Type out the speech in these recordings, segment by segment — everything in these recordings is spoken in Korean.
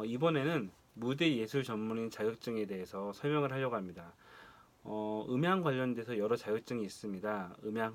이번에는 무대 예술 전문인 자격증에 대해서 설명을 하려고 합니다. 음향 관련돼서 여러 자격증이 있습니다. 음향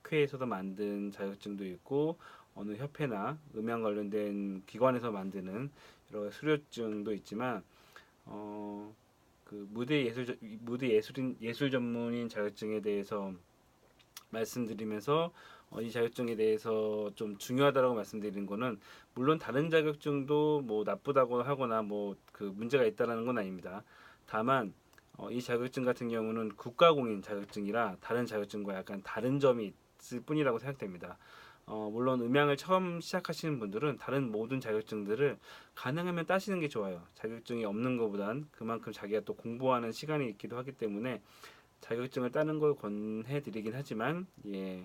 학회에서도 만든 자격증도 있고, 어느 협회나 음향 관련된 기관에서 만드는 여러 수료증도 있지만, 그 예술 전문인 자격증에 대해서 말씀드리면서 이 자격증에 대해서 좀 중요하다고 말씀드리는 거는, 물론 다른 자격증도 뭐 나쁘다고 하거나 뭐 그 문제가 있다라는 건 아닙니다. 다만 이 자격증 같은 경우는 국가공인 자격증이라 다른 자격증과 약간 다른 점이 있을 뿐이라고 생각됩니다. 물론 음향을 처음 시작하시는 분들은 다른 모든 자격증들을 가능하면 따시는 게 좋아요. 자격증이 없는 것보단 그만큼 자기가 또 공부하는 시간이 있기도 하기 때문에 자격증을 따는 걸 권해드리긴 하지만, 이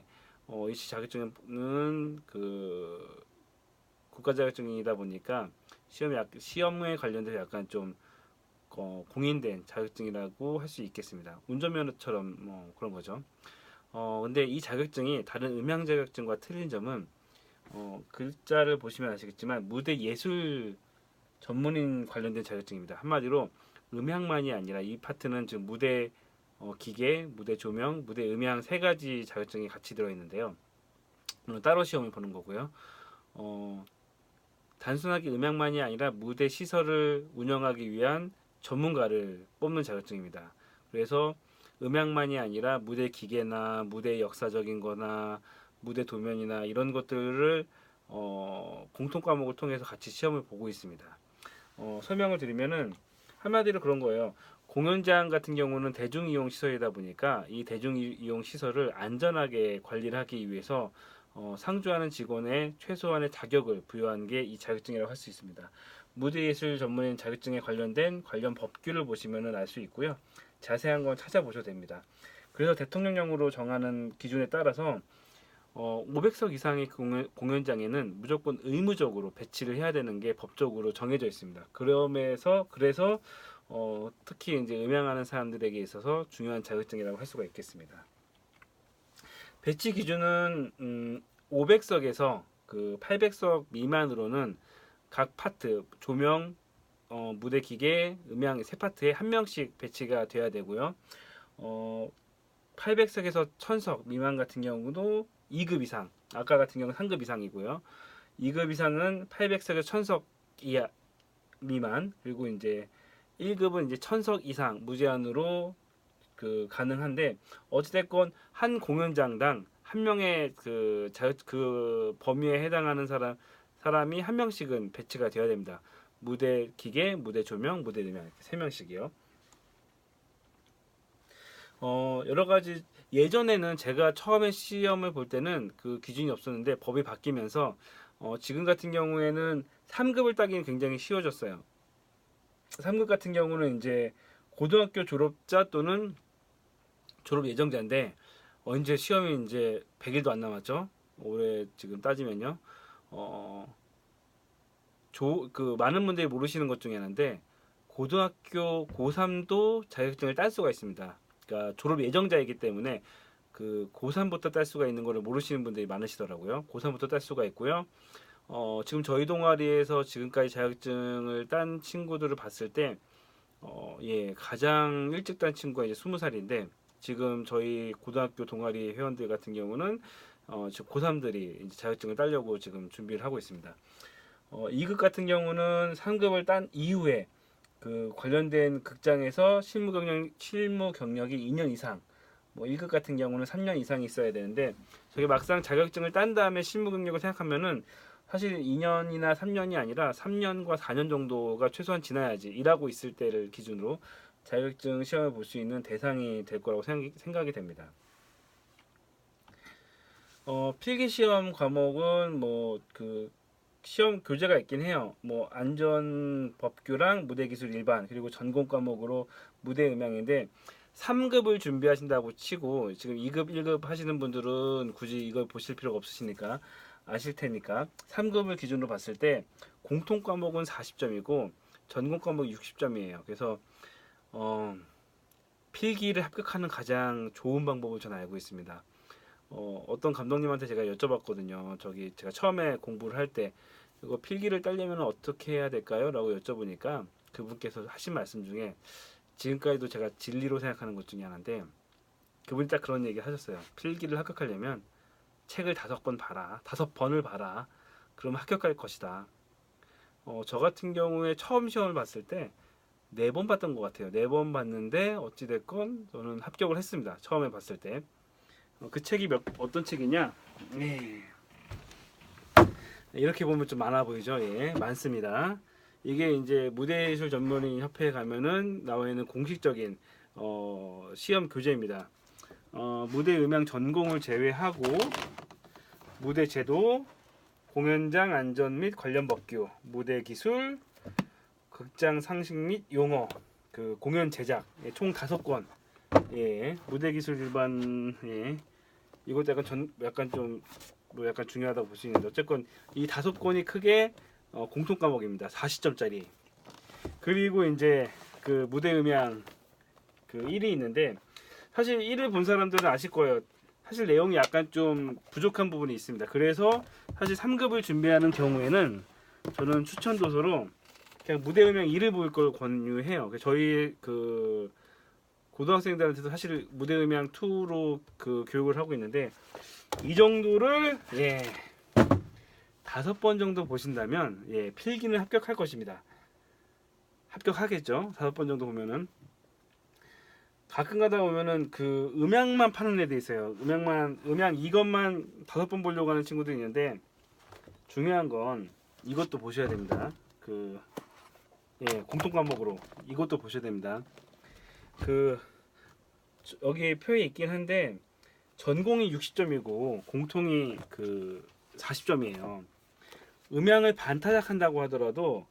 자격증은 그 국가 자격증이다 보니까 시험에 관련돼서 약간 좀 공인된 자격증이라고 할 수 있겠습니다. 운전면허처럼 뭐 그런 거죠. 근데 이 자격증이 다른 음향 자격증과 틀린 점은, 글자를 보시면 아시겠지만 무대 예술 전문인 관련된 자격증입니다. 한마디로 음향만이 아니라 이 파트는 지금 무대 기계, 무대 조명, 무대 음향 세 가지 자격증이 같이 들어있는데요. 물론 따로 시험을 보는 거고요. 어, 단순하게 음향만이 아니라 무대 시설을 운영하기 위한 전문가를 뽑는 자격증입니다. 그래서 음향만이 아니라 무대 기계나 무대 역사적인 거나 무대 도면이나 이런 것들을 공통 과목을 통해서 같이 시험을 보고 있습니다. 설명을 드리면은 한마디로 그런 거예요. 공연장 같은 경우는 대중이용 시설이다 보니까 이 대중이용 시설을 안전하게 관리를 하기 위해서 상주하는 직원의 최소한의 자격을 부여한 게 이 자격증이라고 할 수 있습니다. 무대예술 전문인 자격증에 관련된 관련 법규를 보시면 알 수 있고요. 자세한 건 찾아보셔도 됩니다. 그래서 대통령령으로 정하는 기준에 따라서 500석 이상의 공연장에는 무조건 의무적으로 배치를 해야 되는 게 법적으로 정해져 있습니다. 그래서 특히 이제 음향하는 사람들에게 있어서 중요한 자격증이라고 할 수가 있겠습니다. 배치 기준은 500석에서 그 800석 미만으로는 각 파트 조명, 무대 기계, 음향 세 파트에 한 명씩 배치가 돼야 되고요. 800석에서 1000석 미만 같은 경우도 2급 이상, 아까 같은 경우는 3급 이상이고요. 2급 이상은 800석에서 1000석 이하 미만, 그리고 이제 1급은 이제 1000석 이상 무제한으로 그 가능한데, 어찌됐건 한 공연장당 한 명의 그 범위에 해당하는 사람이 한 명씩은 배치가 되어야 됩니다. 무대 기계, 무대 조명, 무대 음향 이렇게 세 명씩이요. 여러 가지, 예전에는 제가 처음에 시험을 볼 때는 그 기준이 없었는데 법이 바뀌면서 지금 같은 경우에는 3급을 따기는 굉장히 쉬워졌어요. 3급 같은 경우는 이제 고등학교 졸업자 또는 졸업 예정자인데, 이제 시험이 이제 100일도 안 남았죠. 올해 지금 따지면요. 어, 그 많은 분들이 모르시는 것 중에 하나인데, 고등학교 고3도 자격증을 딸 수가 있습니다. 그러니까 졸업 예정자이기 때문에 그 고3부터 딸 수가 있는 거를 모르시는 분들이 많으시더라고요. 고3부터 딸 수가 있고요. 지금 저희 동아리에서 지금까지 자격증을 딴 친구들을 봤을 때, 가장 일찍 딴 친구가 이제 20살인데, 지금 저희 고등학교 동아리 회원들 같은 경우는 지금 고3들이 이제 자격증을 따려고 지금 준비를 하고 있습니다. 2급 같은 경우는 3급을 딴 이후에 그 관련된 극장에서 실무 경력이 2년 이상, 뭐 1급 같은 경우는 3년 이상이 있어야 되는데, 저게 막상 자격증을 딴 다음에 실무 경력을 생각하면은 사실 2년이나 3년이 아니라 3년과 4년 정도가 최소한 지나야지, 일하고 있을 때를 기준으로 자격증 시험을 볼 수 있는 대상이 될 거라고 생각이 됩니다. 필기 시험 과목은 뭐 그 시험 교재가 있긴 해요. 뭐 안전 법규랑 무대 기술 일반, 그리고 전공 과목으로 무대 음향인데, 3급을 준비하신다고 치고 지금 2급, 1급 하시는 분들은 굳이 이걸 보실 필요가 없으시니까 아실 테니까, 3급을 기준으로 봤을 때 공통 과목은 40점이고 전공 과목이 60점이에요. 그래서 필기를 합격하는 가장 좋은 방법을 저는 알고 있습니다. 어떤 감독님한테 제가 여쭤봤거든요. 제가 처음에 공부를 할 때 이거 필기를 따려면 어떻게 해야 될까요? 라고 여쭤보니까 그분께서 하신 말씀 중에 지금까지도 제가 진리로 생각하는 것 중에 하나인데, 그분이 딱 그런 얘기 하셨어요. 필기를 합격하려면 책을 5권 봐라. 5번을 봐라. 그럼 합격할 것이다. 저 같은 경우에 처음 시험을 봤을 때 4번 봤던 것 같아요. 4번 봤는데 어찌됐건 저는 합격을 했습니다. 처음에 봤을 때. 그 책이 어떤 책이냐? 네. 이렇게 보면 좀 많아 보이죠? 예, 많습니다. 이게 이제 무대예술 전문인 협회에 가면은 나와 있는 공식적인 시험 교재입니다. 무대 음향 전공을 제외하고 무대 제도, 공연장 안전 및 관련 법규, 무대 기술, 극장 상식 및 용어, 그 공연 제작, 예, 총 5권. 예, 무대 기술 일반, 예, 이것도 약간 좀 뭐 약간 중요하다고 볼 수 있는데, 어쨌건 이 5권이 크게 공통 과목입니다. 40점짜리. 그리고 이제 그 무대 음향 그 1이 있는데, 사실 1을 본 사람들은 아실 거예요. 사실 내용이 약간 좀 부족한 부분이 있습니다. 그래서 사실 3급을 준비하는 경우에는 저는 추천 도서로 그냥 무대 음향 1을 볼 걸 권유해요. 저희 그 고등학생들한테도 사실 무대 음향 2로 그 교육을 하고 있는데, 이 정도를, 예, 5번 정도 보신다면, 예, 필기는 합격할 것입니다. 합격하겠죠. 5번 정도 보면은. 가끔 가다 보면은 그 음향만 파는 애들 있어요. 음향 이것만 5번 보려고 하는 친구들이 있는데, 중요한 건 이것도 보셔야 됩니다. 그, 예, 공통 과목으로 이것도 보셔야 됩니다. 그 여기 표에 있긴 한데, 전공이 60점이고 공통이 그 40점이에요. 음향을 반타작한다고 하더라도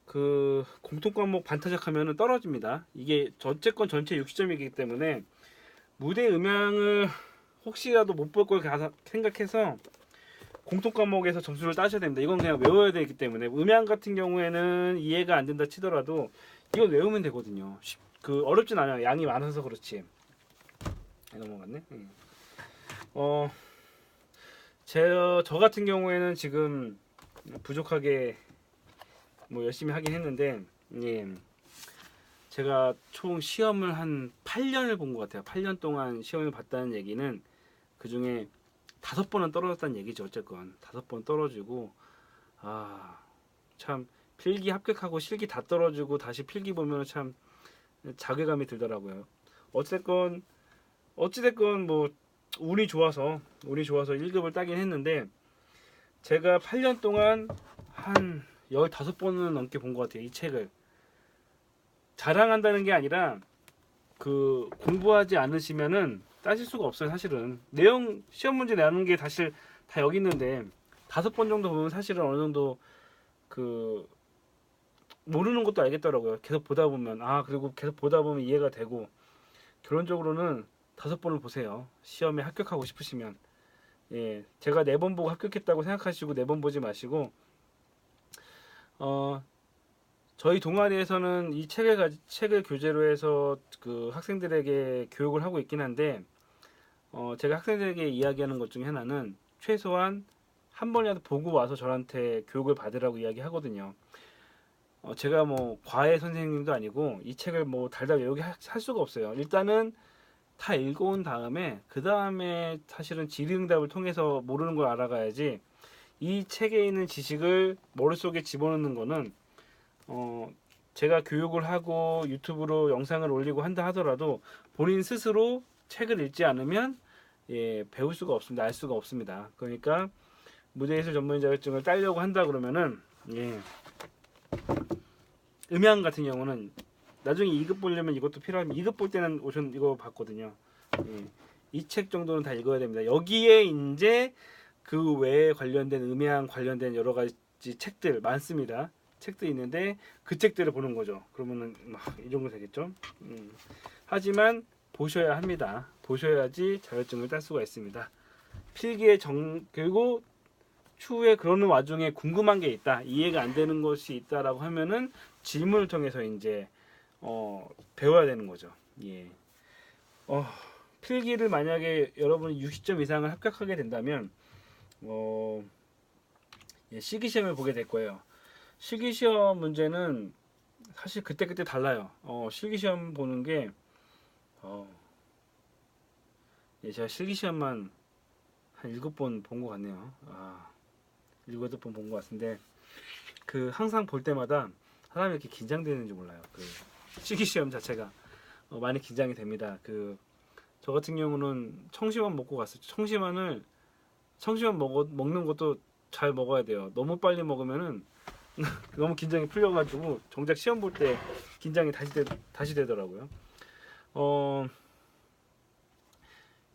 그 공통 과목 반타작하면 떨어집니다. 이게 어쨌건 전체 60점이기 때문에 무대 음향을 혹시라도 못 볼 걸 생각해서 공통 과목에서 점수를 따셔야 됩니다. 이건 그냥 외워야 되기 때문에, 음향 같은 경우에는 이해가 안 된다 치더라도 이건 외우면 되거든요. 그 어렵진 않아요. 양이 많아서 그렇지. 넘어갔네. 저 같은 경우에는 지금 부족하게 뭐 열심히 하긴 했는데, 예, 제가 총 시험을 한 8년을 본 것 같아요. 8년 동안 시험을 봤다는 얘기는 그 중에 5번은 떨어졌다는 얘기죠. 어쨌건 5번 떨어지고, 참 필기 합격하고 실기 다 떨어지고 다시 필기 보면 참 자괴감이 들더라고요. 어찌됐건 뭐 운이 좋아서 1급을 따긴 했는데, 제가 8년 동안 한 15번은 넘게 본 것 같아요. 이 책을. 자랑한다는 게 아니라 그 공부하지 않으시면은 따질 수가 없어요. 사실은 내용 시험 문제 내는 게 사실 다 여기 있는데, 5번 정도 보면 사실은 어느 정도 그 모르는 것도 알겠더라고요. 계속 보다 보면, 그리고 계속 보다 보면 이해가 되고. 결론적으로는 5번을 보세요. 시험에 합격하고 싶으시면. 예, 제가 4번 보고 합격했다고 생각하시고 4번 보지 마시고, 저희 동아리에서는 이 책을 교재로 해서 그 학생들에게 교육을 하고 있긴 한데, 제가 학생들에게 이야기하는 것 중에 하나는 최소한 한 번이라도 보고 와서 저한테 교육을 받으라고 이야기하거든요. 제가 뭐 과외 선생님도 아니고 이 책을 뭐 달달 외우게 할 수가 없어요. 일단은 다 읽어온 다음에 그 다음에 사실은 질의응답을 통해서 모르는 걸 알아가야지, 이 책에 있는 지식을 머릿속에 집어넣는 거는 제가 교육을 하고 유튜브로 영상을 올리고 한다 하더라도 본인 스스로 책을 읽지 않으면, 예, 배울 수가 없습니다. 알 수가 없습니다. 그러니까 무대예술 전문인 자격증을 따려고 한다 그러면은, 예, 음향 같은 경우는 나중에 2급 보려면 이것도 필요하면 2급 볼 때는 우선 이거 봤거든요. 예, 이 책 정도는 다 읽어야 됩니다. 여기에 이제 그 외에 관련된 음향 관련된 여러 가지 책들 많습니다. 책도 있는데 그 책들을 보는 거죠. 그러면은 이 정도 되겠죠. 하지만 보셔야 합니다. 보셔야지 자격증을 딸 수가 있습니다. 그리고 추후에 그러는 와중에 궁금한 게 있다, 이해가 안 되는 것이 있다라고 하면은 질문을 통해서 이제 배워야 되는 거죠. 예. 필기를 만약에 여러분이 60점 이상을 합격하게 된다면, 실기 시험을 보게 될 거예요. 실기 시험 문제는 사실 그때그때 달라요. 실기 시험 보는 게 제가 실기 시험만 한 7번 본 것 같네요. 7, 8번 본 것 같은데 그 항상 볼 때마다 사람이 이렇게 긴장되는지 몰라요. 그 실기 시험 자체가 많이 긴장이 됩니다. 저 같은 경우는 청심환 먹고 갔어요. 청심환 먹는 것도 잘 먹어야 돼요. 너무 빨리 먹으면은 너무 긴장이 풀려가지고 정작 시험 볼 때 긴장이 다시 되더라고요.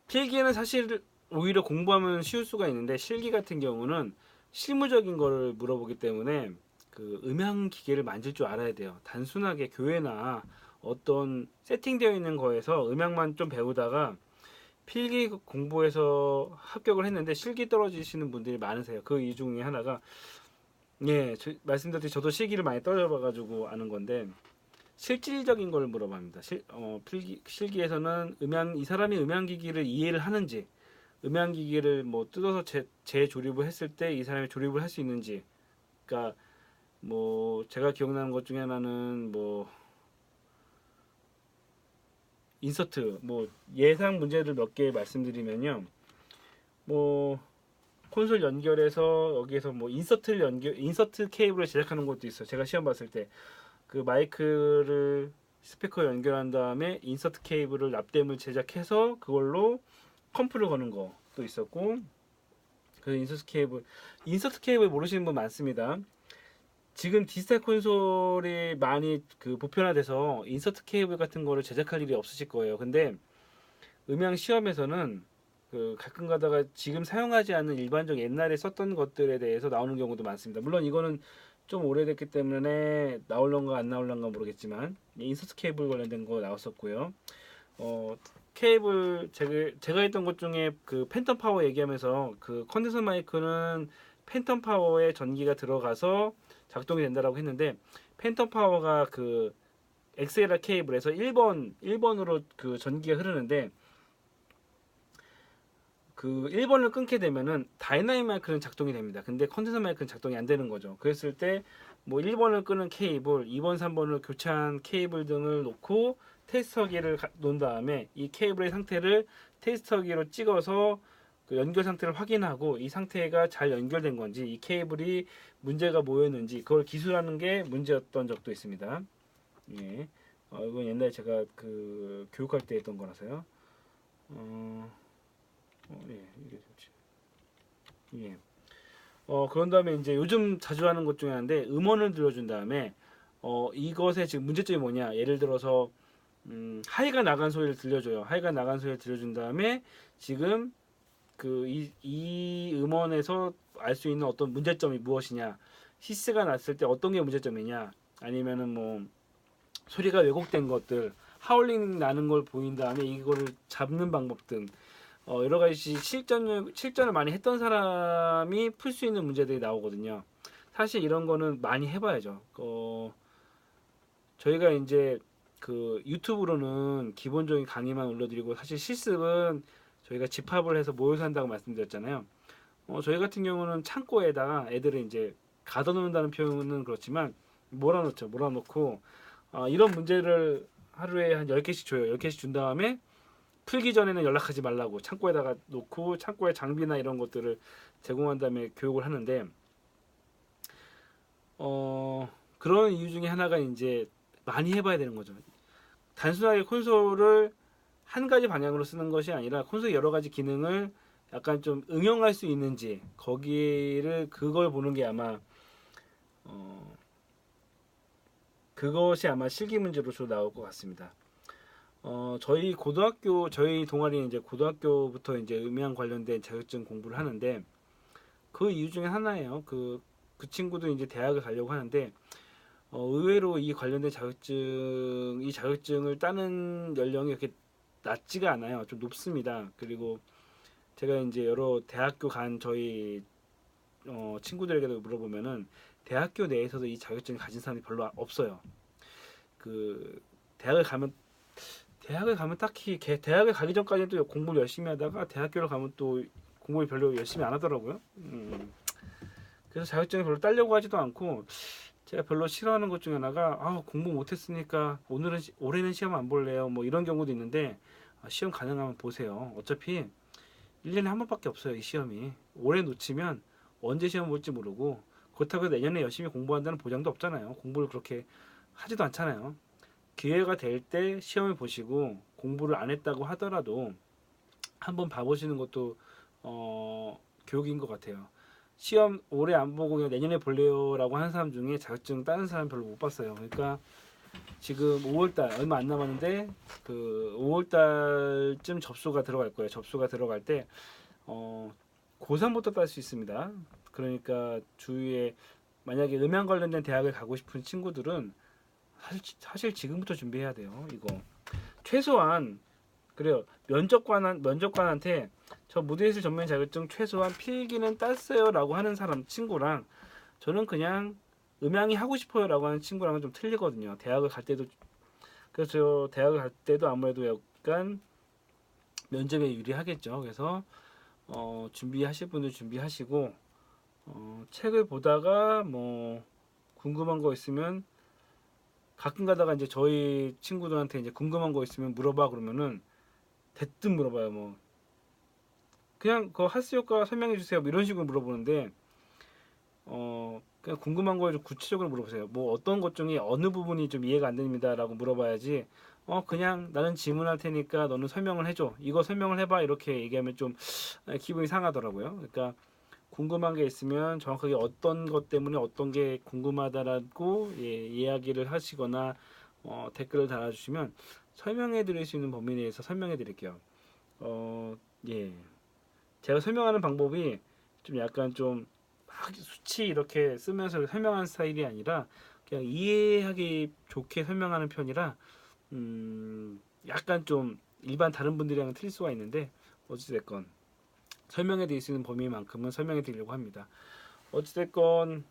필기는 사실 오히려 공부하면 쉬울 수가 있는데 실기 같은 경우는 실무적인 거를 물어보기 때문에 그 음향 기계를 만질 줄 알아야 돼요. 단순하게 교회나 어떤 세팅되어 있는 거에서 음향만 좀 배우다가 필기 공부해서 합격을 했는데 실기 떨어지시는 분들이 많으세요. 그 이유 중에 하나가 말씀드렸듯이 저도 실기를 많이 떨어져봐가지고 아는 건데 실질적인 걸 물어봅니다. 실기에서는 이 사람이 음향기기를 이해를 하는지, 음향기기를 뭐 뜯어서 재조립을 했을 때 이 사람이 조립을 할 수 있는지, 그러니까 뭐 제가 기억나는 것 중에 하나는 뭐 인서트, 뭐 예상 문제를 몇 개 말씀드리면요, 뭐 콘솔 연결해서 여기에서 뭐 인서트 케이블을 제작하는 것도 있어요. 제가 시험 봤을 때 그 마이크를 스피커 연결한 다음에 인서트 케이블을 납땜을 제작해서 그걸로 컴프를 거는 것도 있었고, 그 인서트 케이블 모르시는 분 많습니다. 지금 디지털 콘솔이 많이 그 보편화돼서 인서트 케이블 같은 거를 제작할 일이 없으실 거예요. 근데 음향 시험에서는 그 가끔 가다가 지금 사용하지 않는 일반적 옛날에 썼던 것들에 대해서 나오는 경우도 많습니다. 물론 이거는 좀 오래됐기 때문에 나올런가 안 나올런가 모르겠지만 인서트 케이블 관련된 거 나왔었고요. 케이블 제가 했던 것 중에 그 팬텀 파워 얘기하면서 그 컨덴서 마이크는 팬텀 파워에 전기가 들어가서 작동이 된다라고 했는데 팬텀 파워가 그 XLR 케이블에서 1번으로 그 전기가 흐르는데 그 1번을 끊게 되면은 다이나믹 마이크는 작동이 됩니다. 근데 컨덴서 마이크는 작동이 안 되는 거죠. 그랬을 때 뭐 1번을 끄는 케이블, 2번, 3번을 교체한 케이블 등을 놓고 테스터기를 놓은 다음에 이 케이블의 상태를 테스터기로 찍어서 그 연결 상태를 확인하고 이 상태가 잘 연결된 건지 이 케이블이 문제가 뭐였는지 그걸 기술하는 게 문제였던 적도 있습니다. 예. 이건 옛날에 제가 그 교육할 때 했던 거라서요. 이게 좋지. 예. 그런 다음에 이제 요즘 자주 하는 것 중에 하나인데 음원을 들려준 다음에 이것의 지금 문제점이 뭐냐? 예를 들어서 하이가 나간 소리를 들려줘요. 하이가 나간 소리를 들려준 다음에 지금 그 이 음원에서 알 수 있는 어떤 문제점이 무엇이냐? 히스가 났을 때 어떤 게 문제점이냐? 아니면은 뭐 소리가 왜곡된 것들, 하울링 나는 걸 보인 다음에 이거를 잡는 방법 등 여러 가지 실전을 많이 했던 사람이 풀 수 있는 문제들이 나오거든요. 사실 이런 거는 많이 해봐야죠. 저희가 이제 그 유튜브로는 기본적인 강의만 올려드리고 사실 실습은 저희가 집합을 해서 모여서 한다고 말씀드렸잖아요. 저희 같은 경우는 창고에다가 애들을 이제 가둬놓는다는 표현은 그렇지만 몰아놓고 이런 문제를 하루에 한 10개씩 줘요. 10개씩 준 다음에 풀기 전에는 연락하지 말라고 창고에다가 놓고 창고에 장비나 이런 것들을 제공한 다음에 교육을 하는데 그런 이유 중에 하나가 이제 많이 해봐야 되는 거죠. 단순하게 콘솔을 한 가지 방향으로 쓰는 것이 아니라 콘솔 여러 가지 기능을 약간 좀 응용할 수 있는지 그걸 보는 게 아마 그것이 아마 실기 문제로 주로 나올 것 같습니다. 저희 동아리는 이제 고등학교부터 이제 음향 관련된 자격증 공부를 하는데 그 이유 중에 하나예요. 그 친구도 이제 대학을 가려고 하는데 의외로 이 관련된 이 자격증을 따는 연령이 이렇게 낮지가 않아요. 좀 높습니다. 그리고 제가 이제 여러 대학교 간 저희 친구들에게도 물어보면은 대학교 내에서도 이 자격증을 가진 사람이 별로 없어요. 그 대학을 가면 딱히 대학을 가기 전까지는 또 공부를 열심히 하다가 대학교를 가면 또 공부를 별로 열심히 안 하더라고요. 그래서 자격증을 별로 따려고 하지도 않고 제가 별로 싫어하는 것 중에 하나가 공부 못했으니까 올해는 시험 안 볼래요. 뭐 이런 경우도 있는데 시험 가능하면 보세요. 어차피 1년에 한 번밖에 없어요. 이 시험이. 올해 놓치면 언제 시험 볼지 모르고 그렇다고 해서 내년에 열심히 공부한다는 보장도 없잖아요. 공부를 그렇게 하지도 않잖아요. 기회가 될 때 시험을 보시고 공부를 안 했다고 하더라도 한번 봐보시는 것도 교육인 것 같아요. 시험 올해 안 보고 그냥 내년에 볼래요라고 하는 사람 중에 자격증 따는 사람 별로 못 봤어요. 그러니까 지금 5월달 얼마 안 남았는데 그 5월달쯤 접수가 들어갈 거예요. 접수가 들어갈 때 고3부터 딸 수 있습니다. 그러니까 주위에 만약에 음향 관련된 대학을 가고 싶은 친구들은 사실 지금부터 준비해야 돼요. 이거 최소한 그래요. 면접관한테 저 무대예술 전문 자격증 최소한 필기는 땄어요라고 하는 사람 친구랑 저는 그냥 음향이 하고 싶어요라고 하는 친구랑은 좀 틀리거든요. 대학을 갈 때도 그래서 대학을 갈 때도 아무래도 약간 면접에 유리하겠죠. 그래서 준비하실 분들 준비하시고 책을 보다가 뭐 궁금한 거 있으면 가끔 가다가 이제 저희 친구들한테 이제 궁금한 거 있으면 물어봐 그러면은 대뜸 물어봐요. 뭐 그냥 그 하스 효과 설명해 주세요. 뭐 이런 식으로 물어보는데 그냥 궁금한 거에 좀 구체적으로 물어보세요. 뭐 어떤 것 중에 어느 부분이 좀 이해가 안 됩니다라고 물어봐야지. 그냥 나는 질문할 테니까 너는 설명을 해줘. 이거 설명을 해봐. 이렇게 얘기하면 좀 기분이 상하더라고요. 그러니까 궁금한 게 있으면 정확하게 어떤 것 때문에 어떤 게 궁금하다라고 이야기를 하시거나 댓글을 달아주시면 설명해 드릴 수 있는 범위 내에서 설명해 드릴게요. 예. 제가 설명하는 방법이 좀 약간 좀 막 수치 이렇게 쓰면서 설명하는 스타일이 아니라 그냥 이해하기 좋게 설명하는 편이라 약간 좀 일반 다른 분들이랑은 틀릴 수가 있는데 어찌됐건 설명해 드릴 수 있는 범위만큼은 설명해 드리려고 합니다. 어찌됐건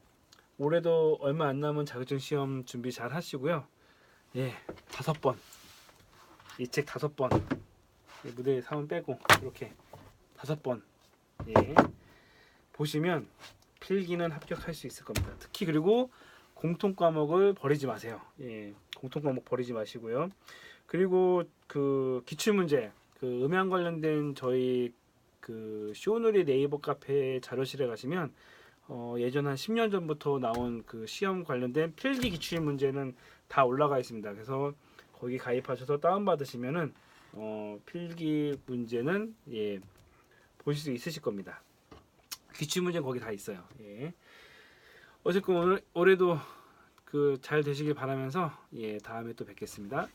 올해도 얼마 안 남은 자격증 시험 준비 잘 하시고요. 예, 5번 이 책 5번 무대 사원 빼고 이렇게 5번 예, 보시면 필기는 합격할 수 있을 겁니다. 특히 그리고 공통 과목을 버리지 마세요. 예, 공통 과목 버리지 마시고요. 그리고 그 기출 문제, 그 음향 관련된 저희 그 쇼누리 네이버 카페 자료실에 가시면 예전 한 10년 전부터 나온 그 시험 관련된 필기 기출 문제는 다 올라가 있습니다. 그래서 거기 가입하셔서 다운 받으시면은 필기 문제는 보실 수 있으실 겁니다. 기출 문제는 거기 다 있어요. 예. 어쨌든 올해도 그 잘 되시길 바라면서 다음에 또 뵙겠습니다.